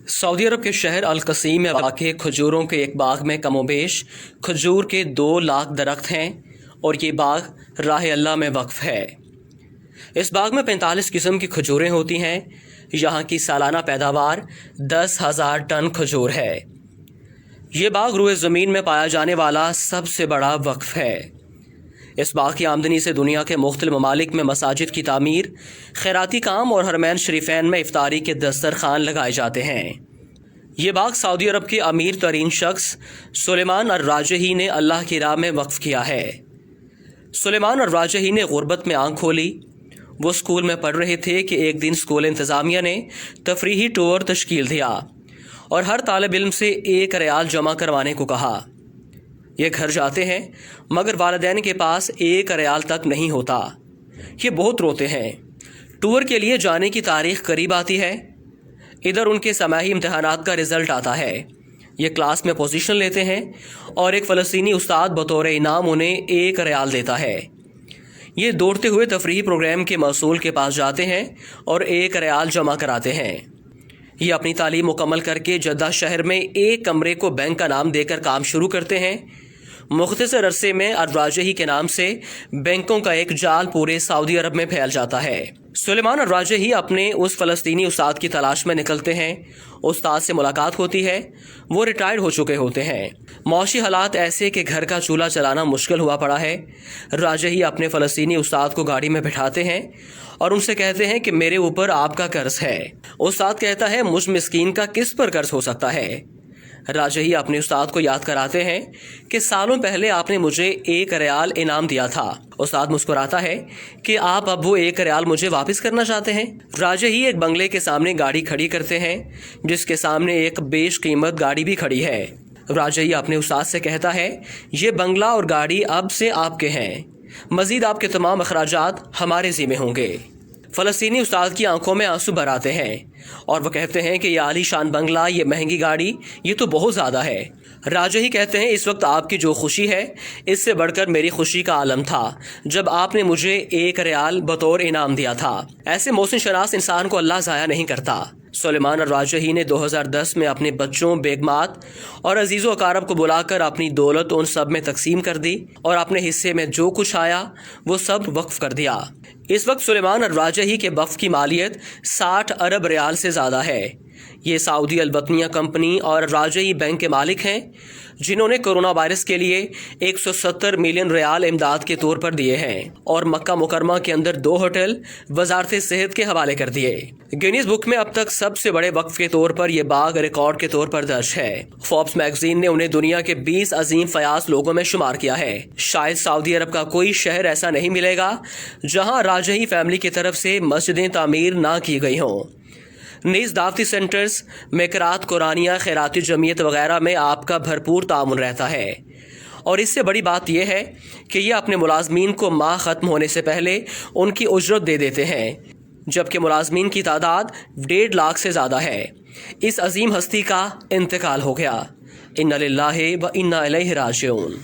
Saudi अरब के शहर अल-कसीम में वाक़ खजूरों के एक बाग में कमोबेश खजूर के 2 लाख दरख्त हैं और ये बाग राह अल्लाह में वक्फ है। इस बाग में 45 किस्म की खजूरें होती हैं। यहाँ की सालाना पैदावार 10,000 टन खजूर है। ये बाग रुए ज़मीन में पाया जाने वाला सबसे बड़ा वक्फ है। इस बाग की आमदनी से दुनिया के मुख्तलिफ ममालिक में मसाजिद की तामीर, खैराती काम और हरमैन शरीफैन में इफ्तारी के दस्तरखान लगाए जाते हैं। ये बाग सऊदी अरब के अमीर तरीन शख्स सुलेमान अर-राजही ने अल्लाह की राह में वक्फ किया है। सुलेमान अर-राजही ने गुर्बत में आंख खोली। वो स्कूल में पढ़ रहे थे कि एक दिन स्कूल इंतज़ामिया ने तफरीही टूर तश्कील दिया और हर तालिब इल्म से 1 रियाल जमा करवाने को कहा। ये घर जाते हैं मगर वालिदैन के पास 1 रियाल तक नहीं होता। ये बहुत रोते हैं। टूर के लिए जाने की तारीख करीब आती है। इधर उनके समाही इम्तहानात का रिज़ल्ट आता है। ये क्लास में पोजीशन लेते हैं और एक फ़लस्तीनी उस्ताद बतौर इनाम उन्हें 1 रियाल देता है। ये दौड़ते हुए तफरीही प्रोग्राम के मसूल के पास जाते हैं और 1 रियाल जमा कराते हैं। ये अपनी तालीम मुकम्मल करके जद्दा शहर में एक कमरे को बैंक का नाम देकर काम शुरू करते हैं। मुख्तसर अरसे में अर-राजही के नाम से बैंकों का एक जाल पूरे सऊदी अरब में फैल जाता है। सुलेमान अर-राजही अपने उस फ़लस्तीनी उस्ताद की तलाश में निकलते हैं। उस्ताद से मुलाकात होती है। वो रिटायर्ड हो चुके होते हैं। मौशी हालात ऐसे कि घर का चूल्हा चलाना मुश्किल हुआ पड़ा है। राजही अपने फ़लस्तीनी उस्ताद को गाड़ी में बिठाते हैं और उनसे कहते हैं कि मेरे ऊपर आपका कर्ज है। उस्ताद कहता है, मुझ मिस्कीन का किस पर कर्ज हो सकता है। राजही अपने उस्ताद को याद कराते हैं कि सालों पहले आपने मुझे 1 रियाल इनाम दिया था। उस्ताद मुस्कुराता है कि आप अब वो 1 रियाल मुझे वापस करना चाहते हैं। राजही एक बंगले के सामने गाड़ी खड़ी करते हैं जिसके सामने एक बेशकीमत गाड़ी भी खड़ी है। राजही अपने उस्ताद से कहता है, ये बंगला और गाड़ी अब से आपके हैं। मजीद आपके तमाम अखराजात हमारे ज़िम्मे होंगे। फ़लस्तीनी उस्ताद की आंखों में आंसू भर आते हैं और वो कहते हैं कि ये आलीशान बंगला, ये महंगी गाड़ी, ये तो बहुत ज़्यादा है। राजही कहते हैं, इस वक्त आपकी जो खुशी है इससे बढ़कर मेरी खुशी का आलम था जब आपने मुझे 1 रियाल बतौर इनाम दिया था। ऐसे मोहसिन शनास इंसान को अल्लाह ज़ाया नहीं करता। सुलेमान अर-राजही ने 2010 में अपने बच्चों, बेगमात और अजीज़ो अकारब को बुलाकर अपनी दौलत उन सब में तकसीम कर दी और अपने हिस्से में जो कुछ आया वो सब वक्फ कर दिया। इस वक्त सुलेमान अर-राजही के वक्फ की मालियत 60 अरब रियाल से ज़्यादा है। ये सऊदी अल-वतनिया कंपनी और राजही बैंक के मालिक हैं जिन्होंने कोरोना वायरस के लिए 170 मिलियन रियाल इमदाद के तौर पर दिए हैं और मक्का मुकरमा के अंदर 2 होटल वजारत सेहत के हवाले कर दिए। गिनीज बुक में अब तक सबसे बड़े वक्फ के तौर पर यह बाग रिकॉर्ड के तौर पर दर्ज है। फोर्ब्स मैगजीन ने उन्हें दुनिया के 20 अजीम फयाज लोगों में शुमार किया है। शायद सऊदी अरब का कोई शहर ऐसा नहीं मिलेगा जहाँ राजही फैमिली की तरफ से मस्जिदें तामीर ना की गई हों। नीज़ दावती सेंटर्स, मेकरात, कुरानिया, खैराती जमीयत वगैरह में आपका भरपूर ताउन रहता है। और इससे बड़ी बात यह है कि ये अपने मुलाजमीन को माह ख़त्म होने से पहले उनकी उजरत दे देते हैं, जबकि मुलाजमीन की तादाद 1.5 लाख से ज़्यादा है। इस अजीम हस्ती का इंतकाल हो गया। इन्ना लिल्लाहि व इन्ना इलैहि राजिऊन।